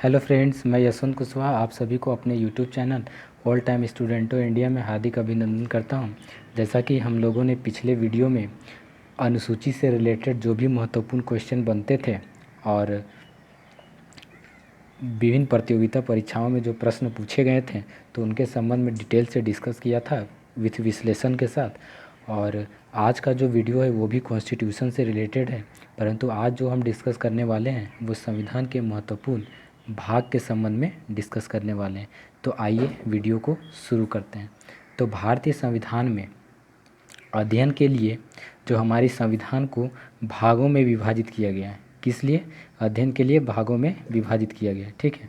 Hello friends, मैं यशवंत कुशवाहा आप सभी को अपने यूट्यूब चैनल ऑल टाइम स्टूडेंटो इंडिया में हार्दिक अभिनंदन करता हूं। जैसा कि हम लोगों ने पिछले वीडियो में अनुसूची से रिलेटेड जो भी महत्वपूर्ण क्वेश्चन बनते थे और विभिन्न प्रतियोगिता परीक्षाओं में जो प्रश्न पूछे गए थे तो उनके संबंध में डिटेल से डिस्कस किया था विथ विश्लेषण के साथ। और आज का जो वीडियो है वो भी कॉन्स्टिट्यूशन से रिलेटेड है, परंतु आज जो हम डिस्कस करने वाले हैं वो संविधान के महत्वपूर्ण भाग के संबंध में डिस्कस करने वाले हैं। तो आइए वीडियो को शुरू करते हैं। तो भारतीय संविधान में अध्ययन के लिए जो हमारी संविधान को भागों में विभाजित किया गया है, किस लिए? अध्ययन के लिए भागों में विभाजित किया गया है। ठीक है,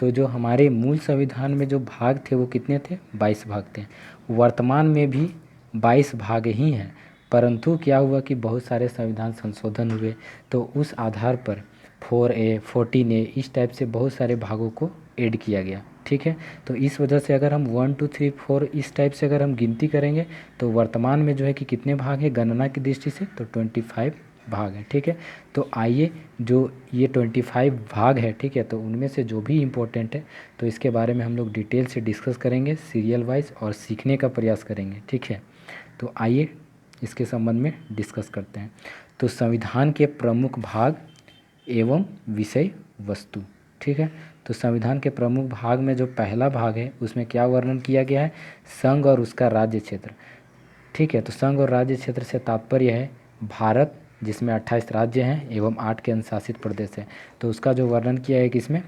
तो जो हमारे मूल संविधान में जो भाग थे वो कितने थे? 22 भाग थे। वर्तमान में भी 22 भाग ही हैं, परंतु क्या हुआ कि बहुत सारे संविधान संशोधन हुए, तो उस आधार पर 4A 14A इस टाइप से बहुत सारे भागों को ऐड किया गया। ठीक है, तो इस वजह से अगर हम 1 2 3 4 इस टाइप से अगर हम गिनती करेंगे तो वर्तमान में जो है कि कितने भाग हैं गणना की दृष्टि से? तो 25 भाग हैं। ठीक है, तो आइए जो ये 25 भाग है, ठीक है, तो उनमें से जो भी इम्पोर्टेंट है तो इसके बारे में हम लोग डिटेल से डिस्कस करेंगे सीरियल वाइज और सीखने का प्रयास करेंगे। ठीक है, तो आइए इसके संबंध में डिस्कस करते हैं। तो संविधान के प्रमुख भाग एवं विषय वस्तु। ठीक है, तो संविधान के प्रमुख भाग में जो पहला भाग है उसमें क्या वर्णन किया गया है? संघ और उसका राज्य क्षेत्र। ठीक है, तो संघ और राज्य क्षेत्र से तात्पर्य है भारत, जिसमें 28 राज्य हैं एवं 8 केंद्र शासित प्रदेश है। तो उसका जो वर्णन किया है किसमें?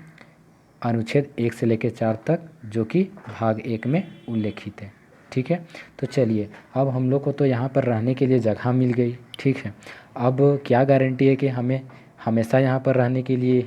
अनुच्छेद 1 से लेकर 4 तक, जो कि भाग 1 में उल्लेखित है। ठीक है, तो चलिए अब हम लोग को तो यहाँ पर रहने के लिए जगह मिल गई। ठीक है, अब क्या गारंटी है कि हमें हमेशा यहाँ पर रहने के लिए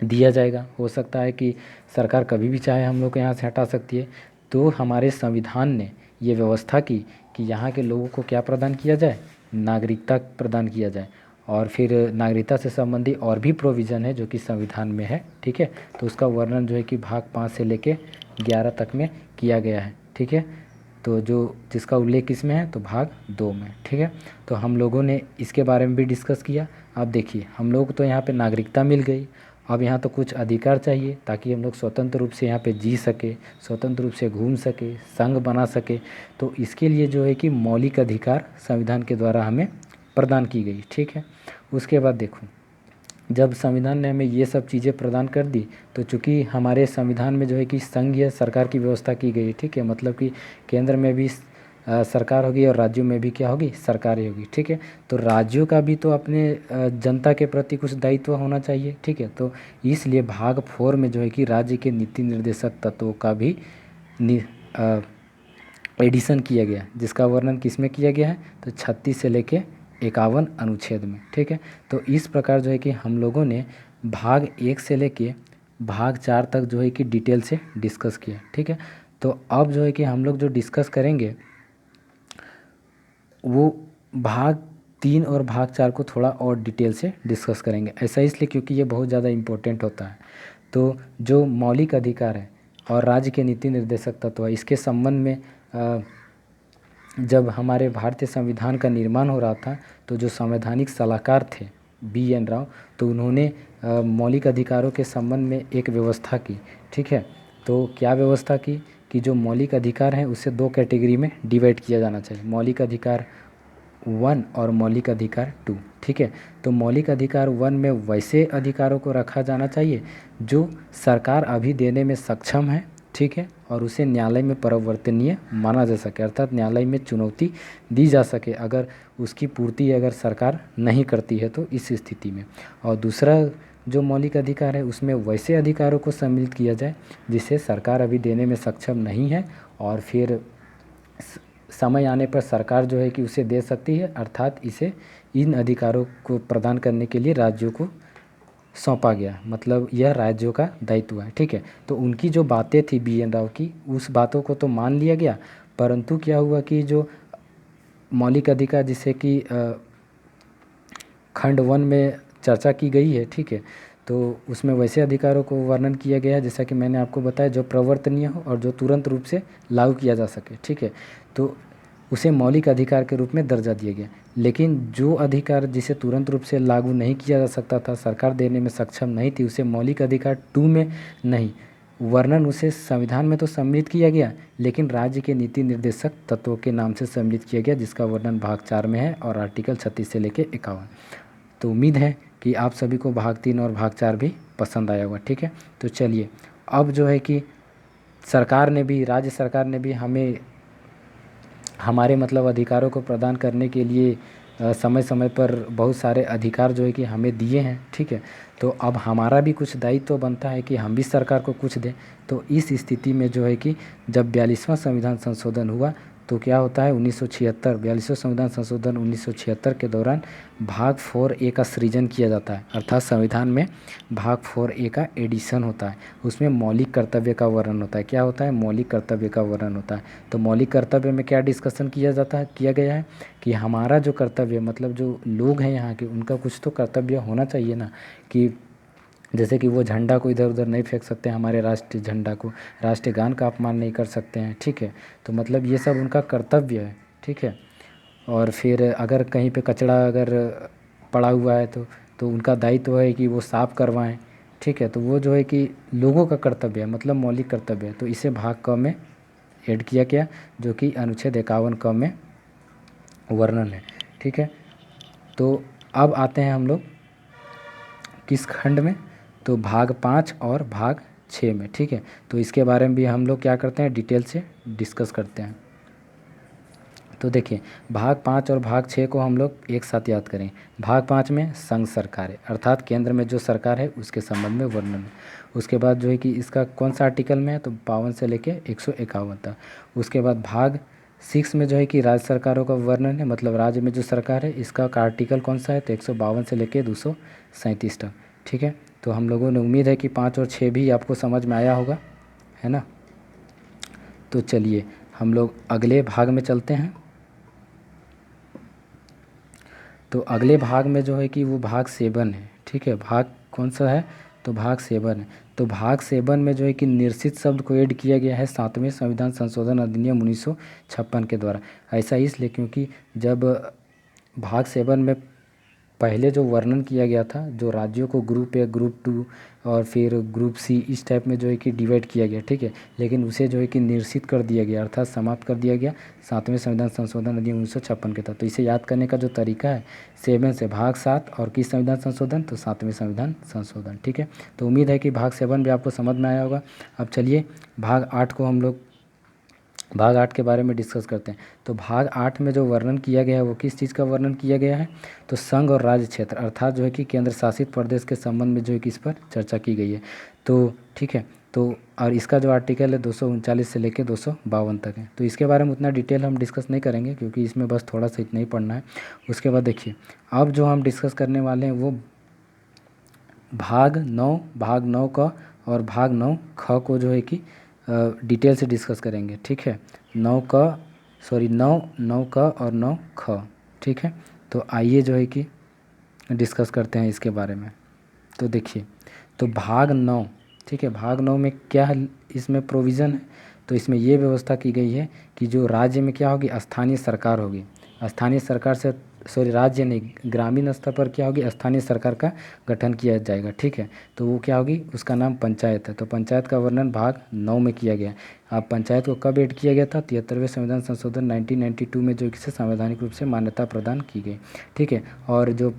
दिया जाएगा? हो सकता है कि सरकार कभी भी चाहे हम लोग को यहाँ से हटा सकती है। तो हमारे संविधान ने ये व्यवस्था की कि यहाँ के लोगों को क्या प्रदान किया जाए? नागरिकता प्रदान किया जाए। और फिर नागरिकता से संबंधी और भी प्रोविज़न है जो कि संविधान में है। ठीक है, तो उसका वर्णन जो है कि भाग 5 से लेके 11 तक में किया गया है। ठीक है, तो जो जिसका उल्लेख किसमें है? तो भाग 2 में। ठीक है, तो हम लोगों ने इसके बारे में भी डिस्कस किया। अब देखिए हम लोग को तो यहाँ पे नागरिकता मिल गई, अब यहाँ तो कुछ अधिकार चाहिए ताकि हम लोग स्वतंत्र रूप से यहाँ पे जी सके, स्वतंत्र रूप से घूम सके, संघ बना सके। तो इसके लिए जो है कि मौलिक अधिकार संविधान के द्वारा हमें प्रदान की गई। ठीक है, उसके बाद देखो जब संविधान ने हमें ये सब चीज़ें प्रदान कर दी तो चूँकि हमारे संविधान में जो है कि संघीय सरकार की व्यवस्था की गई है। ठीक है, मतलब कि केंद्र में भी सरकार होगी और राज्यों में भी क्या होगी? सरकारें होगी। ठीक है, तो राज्यों का भी तो अपने जनता के प्रति कुछ दायित्व होना चाहिए। ठीक है, तो इसलिए भाग 4 में जो है कि राज्य के नीति निर्देशक तत्वों का भी एडिशन किया गया, जिसका वर्णन किसमें किया गया है? तो 36 से लेके 51 अनुच्छेद में। ठीक है, तो इस प्रकार जो है कि हम लोगों ने भाग 1 से लेके भाग 4 तक जो है कि डिटेल से डिस्कस किया। ठीक है, तो अब जो है कि हम लोग जो डिस्कस करेंगे वो भाग 3 और भाग 4 को थोड़ा और डिटेल से डिस्कस करेंगे। ऐसा इसलिए क्योंकि ये बहुत ज़्यादा इम्पोर्टेंट होता है। तो जो मौलिक अधिकार है और राज्य के नीति निर्देशक तत्व है, इसके संबंध में जब हमारे भारतीय संविधान का निर्माण हो रहा था तो जो संवैधानिक सलाहकार थे BN राव, तो उन्होंने मौलिक अधिकारों के संबंध में एक व्यवस्था की। ठीक है, तो क्या व्यवस्था की कि जो मौलिक अधिकार हैं उसे 2 कैटेगरी में डिवाइड किया जाना चाहिए, मौलिक अधिकार 1 और मौलिक अधिकार 2। ठीक है, तो मौलिक अधिकार 1 में वैसे अधिकारों को रखा जाना चाहिए जो सरकार अभी देने में सक्षम है। ठीक है, और उसे न्यायालय में परिवर्तनीय माना जा सके, अर्थात न्यायालय में चुनौती दी जा सके अगर उसकी पूर्ति अगर सरकार नहीं करती है तो इस स्थिति में। और दूसरा जो मौलिक अधिकार है उसमें वैसे अधिकारों को सम्मिलित किया जाए जिसे सरकार अभी देने में सक्षम नहीं है और फिर समय आने पर सरकार जो है कि उसे दे सकती है, अर्थात इसे इन अधिकारों को प्रदान करने के लिए राज्यों को सौंपा गया, मतलब यह राज्यों का दायित्व है। ठीक है, तो उनकी जो बातें थी BN राव की, उस बातों को तो मान लिया गया, परंतु क्या हुआ कि जो मौलिक अधिकार जिसे कि खंड 1 में चर्चा की गई है, ठीक है, तो उसमें वैसे अधिकारों को वर्णन किया गया है जैसा कि मैंने आपको बताया जो प्रवर्तनीय हो और जो तुरंत रूप से लागू किया जा सके। ठीक है, तो उसे मौलिक अधिकार के रूप में दर्जा दिया गया। लेकिन जो अधिकार जिसे तुरंत रूप से लागू नहीं किया जा सकता था, सरकार देने में सक्षम नहीं थी, उसे मौलिक अधिकार 2 में नहीं, वर्णन उसे संविधान में तो सम्मिलित किया गया, लेकिन राज्य के नीति निर्देशक तत्वों के नाम से सम्मिलित किया गया, जिसका वर्णन भाग 4 में है और आर्टिकल 36 से लेकर 51। तो उम्मीद है कि आप सभी को भाग 3 और भाग 4 भी पसंद आया होगा। ठीक है, तो चलिए अब जो है कि सरकार ने भी, राज्य सरकार ने भी हमें हमारे मतलब अधिकारों को प्रदान करने के लिए समय समय पर बहुत सारे अधिकार जो है कि हमें दिए हैं। ठीक है, तो अब हमारा भी कुछ दायित्व तो बनता है कि हम भी सरकार को कुछ दें। तो इस स्थिति में जो है कि जब 42वां संविधान संशोधन हुआ तो क्या होता है, 1976 42वां संविधान संशोधन 1976 के दौरान भाग 4A का सृजन किया जाता है, अर्थात संविधान में भाग 4A का एडिशन होता है। उसमें मौलिक कर्तव्य का वर्णन होता है। क्या होता है, मौलिक कर्तव्य का वर्णन होता है। तो मौलिक कर्तव्य में क्या डिस्कशन किया गया है कि हमारा जो कर्तव्य, मतलब जो लोग हैं यहाँ के, उनका कुछ तो कर्तव्य होना चाहिए ना, कि जैसे कि वो झंडा को इधर उधर नहीं फेंक सकते, हमारे राष्ट्रीय झंडा को, राष्ट्रीय गान का अपमान नहीं कर सकते हैं। ठीक है, तो मतलब ये सब उनका कर्तव्य है। ठीक है, और फिर अगर कहीं पे कचरा अगर पड़ा हुआ है तो उनका दायित्व है कि वो साफ़ करवाएं। ठीक है, तो वो जो है कि लोगों का कर्तव्य है, मतलब मौलिक कर्तव्य है। तो इसे भाग क में ऐड किया गया, जो कि अनुच्छेद 51 क में वर्णन है। ठीक है, तो अब आते हैं हम लोग किस खंड में, तो भाग 5 और भाग 6 में। ठीक है, तो इसके बारे में भी हम लोग क्या करते हैं, डिटेल से डिस्कस करते हैं। तो देखिए, भाग 5 और भाग 6 को हम लोग एक साथ याद करें। भाग 5 में संघ सरकार है, अर्थात केंद्र में जो सरकार है उसके संबंध में वर्णन है। उसके बाद जो है कि इसका कौन सा आर्टिकल में है, तो 52 से लेके 151 तक। उसके बाद भाग 6 में जो है कि राज्य सरकारों का वर्णन है, मतलब राज्य में जो सरकार है इसका आर्टिकल कौन सा है, तो 152 से लेके 237 तक। ठीक है, तो हम लोगों ने, उम्मीद है कि 5 और 6 भी आपको समझ में आया होगा, है ना। तो चलिए हम लोग अगले भाग में चलते हैं। तो अगले भाग में जो है कि वो भाग 7 है। ठीक है, भाग कौन सा है, तो भाग 7 है। तो भाग 7 में जो है कि निर्सित शब्द को ऐड किया गया है 7वें संविधान संशोधन अधिनियम 1956 के द्वारा। ऐसा इसलिए क्योंकि जब भाग 7 में पहले जो वर्णन किया गया था, जो राज्यों को ग्रुप ए, ग्रुप 2 और फिर ग्रुप सी, इस टाइप में जो है कि डिवाइड किया गया। ठीक है, लेकिन उसे जो है कि निर्सित कर दिया गया, अर्थात समाप्त कर दिया गया 7वें संविधान संशोधन अधिनियम 1956 के था। तो इसे याद करने का जो तरीका है, 7 से भाग 7 और किस संविधान संशोधन, तो 7वें संविधान संशोधन। ठीक है, तो उम्मीद है कि भाग 7 भी आपको समझ में आया होगा। अब चलिए भाग 8 को हम लोग, भाग 8 के बारे में डिस्कस करते हैं। तो भाग 8 में जो वर्णन किया गया है वो किस चीज़ का वर्णन किया गया है, तो संघ और राज्य क्षेत्र, अर्थात जो है कि केंद्र शासित प्रदेश के संबंध में जो है कि इस पर चर्चा की गई है। तो ठीक है, तो और इसका जो आर्टिकल है 239 से लेकर 252 तक है। तो इसके बारे में उतना डिटेल हम डिस्कस नहीं करेंगे, क्योंकि इसमें बस थोड़ा सा इतना ही पढ़ना है। उसके बाद देखिए, अब जो हम डिस्कस करने वाले हैं वो भाग 9 का और भाग 9 ख को जो है कि डिटेल से डिस्कस करेंगे। ठीक है, 9 का और 9 ख। ठीक है, तो आइए जो है कि डिस्कस करते हैं इसके बारे में। तो देखिए, तो भाग 9, ठीक है, भाग 9 में क्या है, इसमें प्रोविज़न है। तो इसमें ये व्यवस्था की गई है कि जो राज्य में क्या होगी, स्थानीय सरकार होगी। स्थानीय सरकार से, सॉरी राज्य नहीं, ग्रामीण स्तर पर क्या होगी, स्थानीय सरकार का गठन किया जाएगा। ठीक है, तो वो क्या होगी, उसका नाम पंचायत है। तो पंचायत का वर्णन भाग 9 में किया गया है। अब पंचायत को कब ऐड किया गया था, 73वें संविधान संशोधन 1992 में, जो इसे संवैधानिक रूप से मान्यता प्रदान की गई। ठीक है, और जो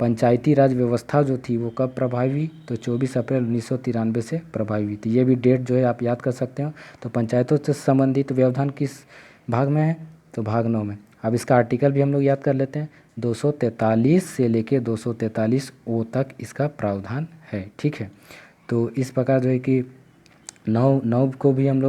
पंचायती राज व्यवस्था जो थी वो कब प्रभावी हुई, तो 24 अप्रैल 1993 से प्रभावी हुई थी। ये भी डेट जो है आप याद कर सकते हो। तो पंचायतों से संबंधित व्यवधान किस भाग में है, तो भाग 9 में। अब इसका आर्टिकल भी हम लोग याद कर लेते हैं, 243 से लेके 243 ओ तक इसका प्रावधान है। ठीक है, तो इस प्रकार जो है कि 9 को भी हम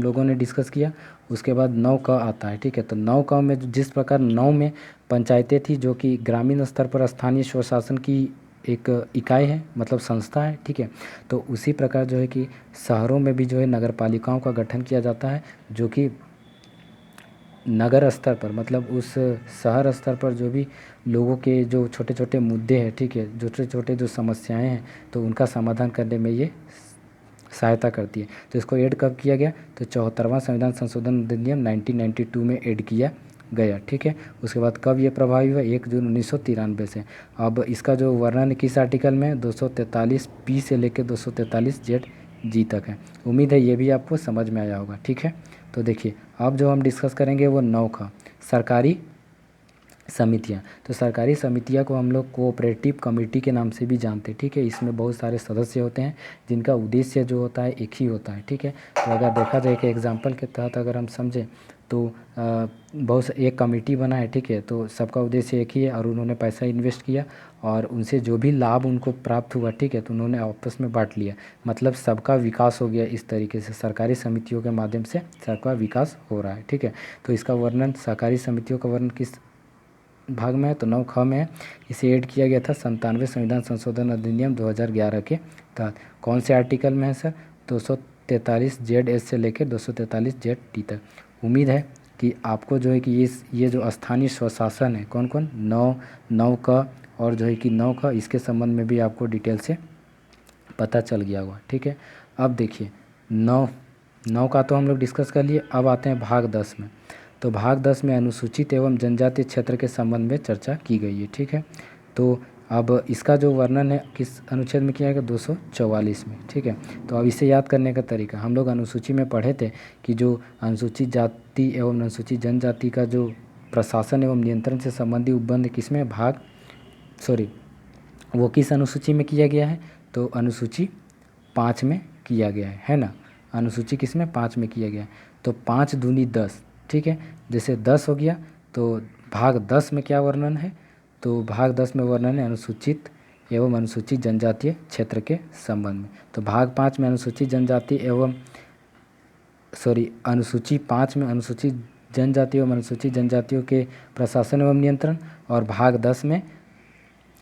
लोगों ने डिस्कस किया। उसके बाद 9 का आता है। ठीक है, तो 9 का में जिस प्रकार 9 में पंचायतें थी, जो कि ग्रामीण स्तर पर स्थानीय स्वशासन की एक इकाई है, मतलब संस्था है। ठीक है, तो उसी प्रकार जो है कि शहरों में भी जो है नगर पालिकाओं का गठन किया जाता है, जो कि नगर स्तर पर, मतलब उस शहर स्तर पर जो भी लोगों के जो छोटे छोटे मुद्दे हैं, ठीक है, जो छोटे छोटे जो समस्याएं हैं, तो उनका समाधान करने में ये सहायता करती है। तो इसको ऐड कब किया गया? तो 74वां संविधान संशोधन अधिनियम 1992 में ऐड किया गया, ठीक है। उसके बाद कब ये प्रभावी हुआ? 1 जून 1993 से। अब इसका जो वर्णन किस आर्टिकल में? 243 से लेकर 243 जी तक है। उम्मीद है ये भी आपको समझ में आया होगा, ठीक है। तो देखिए अब जो हम डिस्कस करेंगे वो 9 का सरकारी समितियाँ। तो सरकारी समितियाँ को हम लोग कोऑपरेटिव कमेटी के नाम से भी जानते हैं, ठीक है। इसमें बहुत सारे सदस्य होते हैं जिनका उद्देश्य जो होता है एक ही होता है, ठीक है। तो अगर देखा जाए कि एग्जाम्पल के तहत अगर हम समझें तो एक कमेटी बना है, ठीक है। तो सबका उद्देश्य एक ही है और उन्होंने पैसा इन्वेस्ट किया और उनसे जो भी लाभ उनको प्राप्त हुआ, ठीक है, तो उन्होंने आपस में बांट लिया। मतलब सबका विकास हो गया। इस तरीके से सरकारी समितियों के माध्यम से सबका विकास हो रहा है, ठीक है। तो इसका वर्णन सरकारी समितियों का वर्णन किस भाग में है? तो 9 ख में है। इसे ऐड किया गया था 97वें संविधान संशोधन अधिनियम 2011 के तहत। कौन से आर्टिकल में है सर? 243 से लेकर 243 तक। उम्मीद है कि आपको जो है कि ये जो स्थानीय स्वशासन है कौन कौन 9 का और जो है कि 9 का इसके संबंध में भी आपको डिटेल से पता चल गया होगा, ठीक है। अब देखिए 9 का तो हम लोग डिस्कस कर लिए। अब आते हैं भाग 10 में। तो भाग 10 में अनुसूचित एवं जनजातीय क्षेत्र के संबंध में चर्चा की गई है, ठीक है। तो अब इसका जो वर्णन है किस अनुच्छेद में किया गया? 244 में, ठीक है। तो अब इसे याद करने का तरीका, हम लोग अनुसूची में पढ़े थे कि जो अनुसूचित जाति एवं अनुसूचित जनजाति का जो प्रशासन एवं नियंत्रण से संबंधित उपबंध किसमें वो किस अनुसूची में किया गया है? तो अनुसूची 5 में किया गया है ना। अनुसूची किसमें? 5 में किया गया है। तो 5 दूनी 10, ठीक है। जैसे 10 हो गया तो भाग 10 में क्या वर्णन है? तो भाग 10 में वर्णन है अनुसूचित एवं अनुसूचित जनजातीय क्षेत्र के संबंध में। तो भाग 5 में अनुसूचित जनजाति एवं अनुसूची 5 में अनुसूचित जनजाति एवं अनुसूचित जनजातियों के प्रशासन एवं नियंत्रण, और भाग 10 में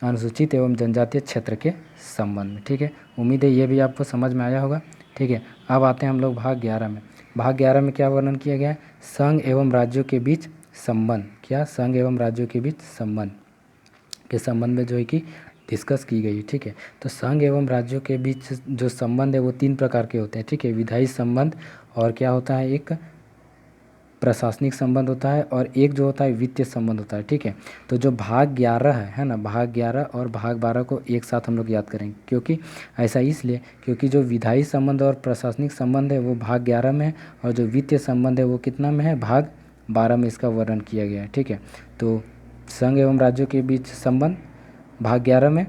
अनुसूचित एवं जनजातीय क्षेत्र के संबंध में, ठीक है। उम्मीद है ये भी आपको समझ में आया होगा, ठीक है। अब आते हैं हम लोग भाग 11 में। भाग 11 में क्या वर्णन किया गया है? संघ एवं राज्यों के बीच संबंध। क्या? संघ एवं राज्यों के बीच संबंध के संबंध में जो है कि डिस्कस की गई है, ठीक है। तो संघ एवं राज्यों के बीच जो संबंध है वो 3 प्रकार के होते हैं, ठीक है। विधायी संबंध, और क्या होता है? एक प्रशासनिक संबंध होता है, और एक जो होता है वित्तीय संबंध होता है, ठीक है। तो जो भाग 11 है ना, भाग 11 और भाग 12 को एक साथ हम लोग याद करेंगे, क्योंकि ऐसा इसलिए क्योंकि जो विधायी संबंध और प्रशासनिक संबंध है वो भाग 11 में है, और जो वित्तीय संबंध है वो कितना में है? भाग 12 में इसका वर्णन किया गया है, ठीक है। तो संघ एवं राज्यों के बीच संबंध भाग 11 में,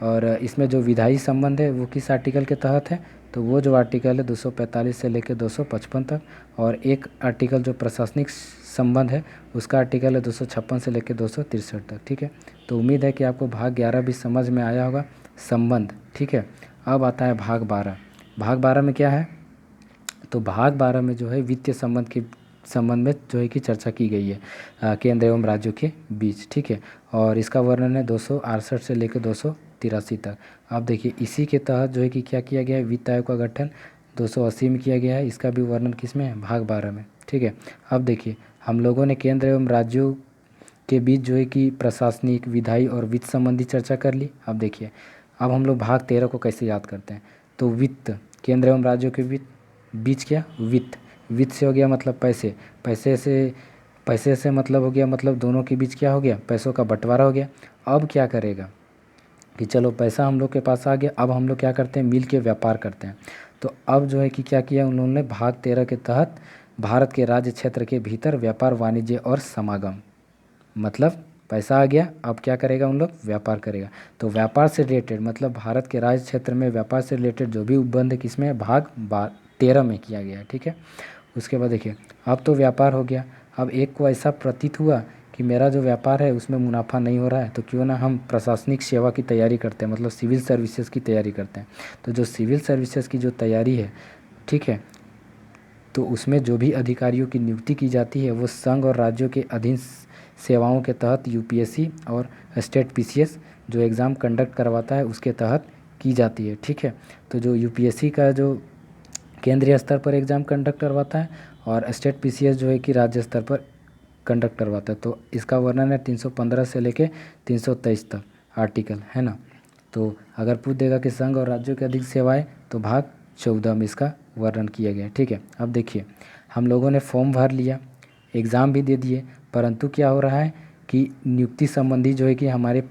और इसमें जो विधायी संबंध है वो किस आर्टिकल के तहत है? तो वो जो आर्टिकल है 245 से लेकर 255 तक, और एक आर्टिकल जो प्रशासनिक संबंध है उसका आर्टिकल है 256 से लेकर 263 तक, ठीक है। तो उम्मीद है कि आपको भाग 11 भी समझ में आया होगा, संबंध, ठीक है। अब आता है भाग 12। भाग 12 में क्या है? तो भाग 12 में जो है वित्तीय संबंध में जो है कि चर्चा की गई है केंद्र एवं राज्यों के बीच, ठीक है। और इसका वर्णन है 268 से लेकर 283 तक। अब देखिए इसी के तहत जो है कि क्या किया गया है? वित्त आयोग का गठन 280 में किया गया है। इसका भी वर्णन किस में है? भाग 12 में, ठीक है। अब देखिए हम लोगों ने केंद्र एवं राज्यों के बीच जो है कि प्रशासनिक, विधायी और वित्त संबंधी चर्चा कर ली। अब देखिए अब हम लोग भाग 13 को कैसे याद करते हैं? तो वित्त, केंद्र एवं राज्यों के बीच क्या? वित्त। वित्त से हो गया मतलब पैसे, पैसे से मतलब हो गया मतलब दोनों के बीच क्या हो गया? पैसों का बंटवारा हो गया। अब क्या करेगा कि चलो पैसा हम लोग के पास आ गया, अब हम लोग क्या करते हैं? मिल के व्यापार करते हैं। तो अब जो है कि क्या किया उन्होंने? भाग 13 के तहत भारत के राज्य क्षेत्र के भीतर व्यापार, वाणिज्य और समागम, मतलब पैसा आ गया, अब क्या करेगा उन लोग? व्यापार करेगा। तो व्यापार से रिलेटेड मतलब भारत के राज्य क्षेत्र में व्यापार से रिलेटेड जो भी उपबंध किसमें? भाग 13 में किया गया है, ठीक है। उसके बाद देखिए अब तो व्यापार हो गया। अब एक को ऐसा प्रतीत हुआ कि मेरा जो व्यापार है उसमें मुनाफा नहीं हो रहा है, तो क्यों ना हम प्रशासनिक सेवा की तैयारी करते हैं, मतलब सिविल सर्विसेज की तैयारी करते हैं। तो जो सिविल सर्विसेज की जो तैयारी है, ठीक है, तो उसमें जो भी अधिकारियों की नियुक्ति की जाती है वो संघ और राज्यों के अधीन सेवाओं के तहत यूपीएससी और स्टेट पीसीएस जो एग्ज़ाम कंडक्ट करवाता है उसके तहत की जाती है, ठीक है। तो जो यूपीएससी का जो केंद्रीय स्तर पर एग्ज़ाम कंडक्ट करवाता है, और स्टेट पीसीएस जो है कि राज्य स्तर पर कंडक्ट करवाता है। तो इसका वर्णन है 315 से लेके 323 तक आर्टिकल, है ना। तो अगर पूछ देगा कि संघ और राज्यों के अधिक सेवाएं, तो भाग 14 में इसका वर्णन किया गया है। ठीक है, अब देखिए हम लोगों ने फॉर्म भर लिया, एग्ज़ाम भी दे दिए, परंतु क्या हो रहा है कि नियुक्ति संबंधी जो है कि हमारे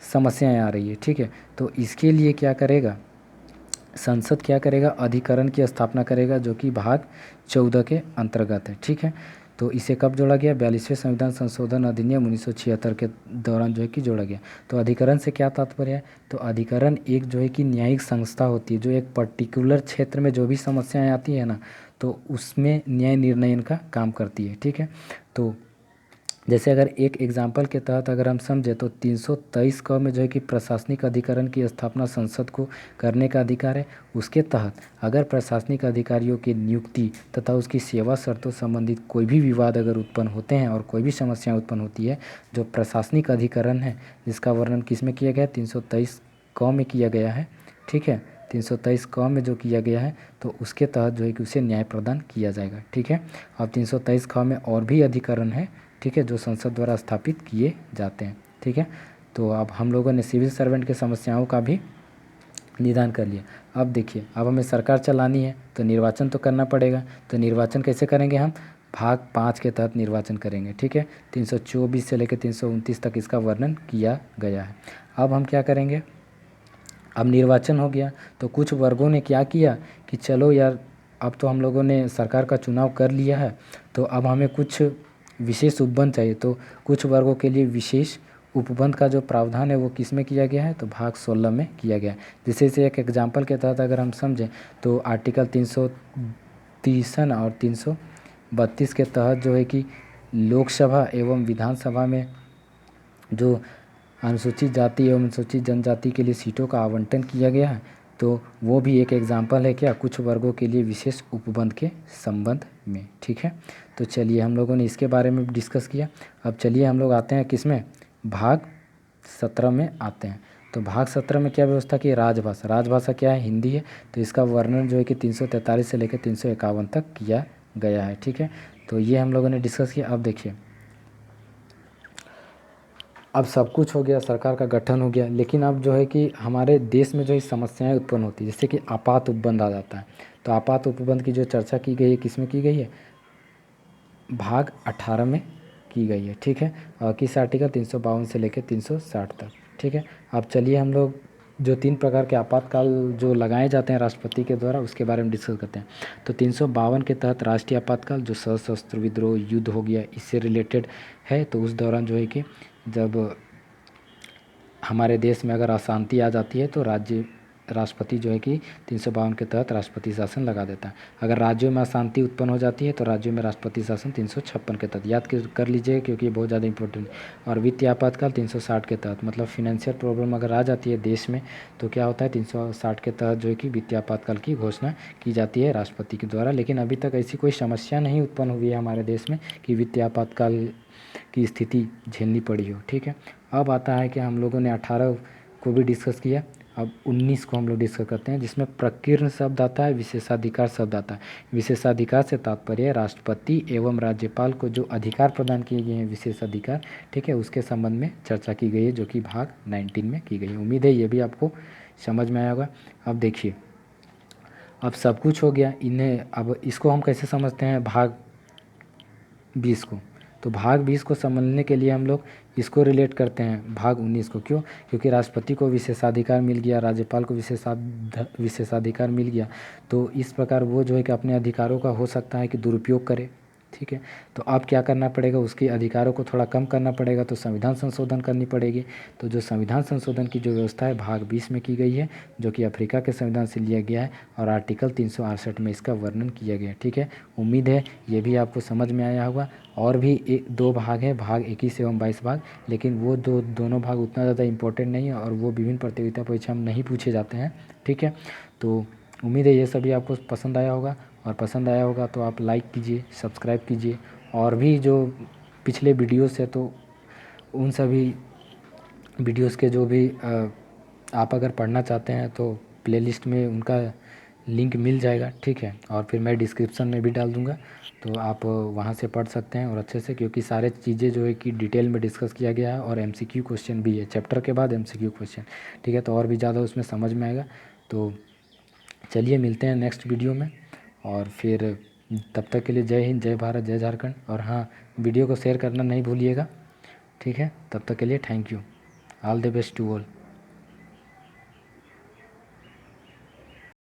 समस्याएं आ रही है। ठीक है, तो इसके लिए क्या करेगा संसद, क्या करेगा अधिकरण की स्थापना करेगा जो कि भाग 14 के अंतर्गत है। ठीक है, तो इसे कब जोड़ा गया 42वें संविधान संशोधन अधिनियम 1976 के दौरान जो है कि जोड़ा गया। तो अधिकरण से क्या तात्पर्य है, तो अधिकरण एक जो है कि न्यायिक संस्था होती है जो एक पर्टिकुलर क्षेत्र में जो भी समस्याएं आती है ना, तो उसमें न्याय निर्णयन का काम करती है। ठीक है, तो जैसे अगर एक एग्जाम्पल के तहत अगर हम समझे तो 323 क में जो है कि प्रशासनिक अधिकरण की स्थापना संसद को करने का अधिकार है। उसके तहत अगर प्रशासनिक अधिकारियों की नियुक्ति तथा उसकी सेवा शर्तों संबंधित कोई भी विवाद अगर उत्पन्न होते हैं और कोई भी समस्याएं उत्पन्न होती है, जो प्रशासनिक अधिकरण है जिसका वर्णन किस में किया गया है 323 क में किया गया है। ठीक है, 323 क में जो किया गया है तो उसके तहत जो है कि उसे न्याय प्रदान किया जाएगा। ठीक है, अब 323 ख में और भी अधिकरण है, ठीक है, जो संसद द्वारा स्थापित किए जाते हैं। ठीक है, तो अब हम लोगों ने सिविल सर्वेंट के समस्याओं का भी निदान कर लिया। अब देखिए अब हमें सरकार चलानी है तो निर्वाचन तो करना पड़ेगा। तो निर्वाचन कैसे करेंगे हम भाग 5 के तहत निर्वाचन करेंगे। ठीक है, 324 से लेकर 329 तक इसका वर्णन किया गया है। अब हम क्या करेंगे, अब निर्वाचन हो गया तो कुछ वर्गों ने क्या किया कि चलो यार अब तो हम लोगों ने सरकार का चुनाव कर लिया है, तो अब हमें कुछ विशेष उपबंध चाहिए। तो कुछ वर्गों के लिए विशेष उपबंध का जो प्रावधान है वो किस में किया गया है, तो भाग 16 में किया गया है। जैसे इसे एक एग्जाम्पल के तहत अगर हम समझें तो आर्टिकल 330 और 332 के तहत जो है कि लोकसभा एवं विधानसभा में जो अनुसूचित जाति एवं अनुसूचित जनजाति के लिए सीटों का आवंटन किया गया है, तो वो भी एक एग्जाम्पल है क्या कुछ वर्गों के लिए विशेष उपबंध के संबंध में। ठीक है, तो चलिए हम लोगों ने इसके बारे में डिस्कस किया। अब चलिए हम लोग आते हैं किस में भाग 17 में आते हैं। तो भाग 17 में क्या व्यवस्था की, राजभाषा। राजभाषा क्या है, हिंदी है। तो इसका वर्णन जो है कि 343 से लेकर 351 तक किया गया है। ठीक है, तो ये हम लोगों ने डिस्कस किया। अब देखिए अब सब कुछ हो गया, सरकार का गठन हो गया, लेकिन अब जो है कि हमारे देश में जो है समस्याएं उत्पन्न होती है, जैसे कि आपात उपबंध आ जाता है। तो आपात उपबंध की जो चर्चा की गई है किस में की गई है, भाग 18 में की गई है। ठीक है, और किस आर्टिकल 352 से लेकर 360 तक। ठीक है, अब चलिए हम लोग जो 3 प्रकार के आपातकाल जो लगाए जाते हैं राष्ट्रपति के द्वारा उसके बारे में डिस्कस करते हैं। तो 352 के तहत राष्ट्रीय आपातकाल जो सशस्त्र विद्रोह युद्ध हो गया इससे रिलेटेड है। तो उस दौरान जो है कि जब हमारे देश में अगर अशांति आ जाती है तो राष्ट्रपति जो है कि 352 के तहत राष्ट्रपति शासन लगा देता है। अगर राज्यों में अशांति उत्पन्न हो जाती है तो राज्यों में राष्ट्रपति शासन 356 के तहत, याद कर लीजिए क्योंकि ये बहुत ज़्यादा इंपॉर्टेंट है। और वित्तीय आपातकाल 360 के तहत, मतलब फिनेंशियल प्रॉब्लम अगर आ जाती है देश में तो क्या होता है 360 के तहत जो है कि वित्तीय आपातकाल की घोषणा की जाती है राष्ट्रपति के द्वारा। लेकिन अभी तक ऐसी कोई समस्या नहीं उत्पन्न हुई है हमारे देश में कि वित्तीय आपातकाल की स्थिति झेलनी पड़ी हो। ठीक है, अब आता है कि हम लोगों ने 18 को भी डिस्कस किया। अब 19 को हम लोग डिस्कस करते हैं जिसमें प्रकीर्ण शब्द आता है, विशेषाधिकार शब्द आता है। विशेषाधिकार से तात्पर्य राष्ट्रपति एवं राज्यपाल को जो अधिकार प्रदान किए गए हैं विशेषाधिकार, ठीक है, उसके संबंध में चर्चा की गई है जो कि भाग 19 में की गई है। उम्मीद है ये भी आपको समझ में आया होगा। अब देखिए अब सब कुछ हो गया इन्हें, अब इसको हम कैसे समझते हैं भाग 20 को। तो भाग 20 को समझने के लिए हम लोग इसको रिलेट करते हैं भाग 19 को। क्यों, क्योंकि राष्ट्रपति को विशेषाधिकार मिल गया, राज्यपाल को विशेषाधिकार मिल गया, तो इस प्रकार वो जो है कि अपने अधिकारों का हो सकता है कि दुरुपयोग करे। ठीक है, तो अब क्या करना पड़ेगा, उसके अधिकारों को थोड़ा कम करना पड़ेगा, तो संविधान संशोधन करनी पड़ेगी। तो जो संविधान संशोधन की जो व्यवस्था है भाग 20 में की गई है जो कि अफ्रीका के संविधान से लिया गया है और आर्टिकल 368 में इसका वर्णन किया गया है। ठीक है, उम्मीद है ये भी आपको समझ में आया होगा। और भी दो भाग है, भाग 21 एवं 22 भाग, लेकिन वो दोनों भाग उतना ज़्यादा इम्पोर्टेंट नहीं है और वो विभिन्न प्रतियोगिता परीक्षा में नहीं पूछे जाते हैं। ठीक है, तो उम्मीद है ये सभी आपको पसंद आया होगा, और पसंद आया होगा तो आप लाइक कीजिए, सब्सक्राइब कीजिए। और भी जो पिछले वीडियोस है तो उन सभी वीडियोस के जो भी आप अगर पढ़ना चाहते हैं तो प्लेलिस्ट में उनका लिंक मिल जाएगा। ठीक है, और फिर मैं डिस्क्रिप्शन में भी डाल दूँगा तो आप वहाँ से पढ़ सकते हैं और अच्छे से, क्योंकि सारे चीज़ें जो है कि डिटेल में डिस्कस किया गया है और MCQ क्वेश्चन भी है, चैप्टर के बाद MCQ क्वेश्चन। ठीक है, तो और भी ज़्यादा उसमें समझ में आएगा। तो चलिए मिलते हैं नेक्स्ट वीडियो में, और फिर तब तक के लिए जय हिंद, जय भारत, जय झारखंड। और हाँ, वीडियो को शेयर करना नहीं भूलिएगा। ठीक है, तब तक के लिए thank you, all the best to all.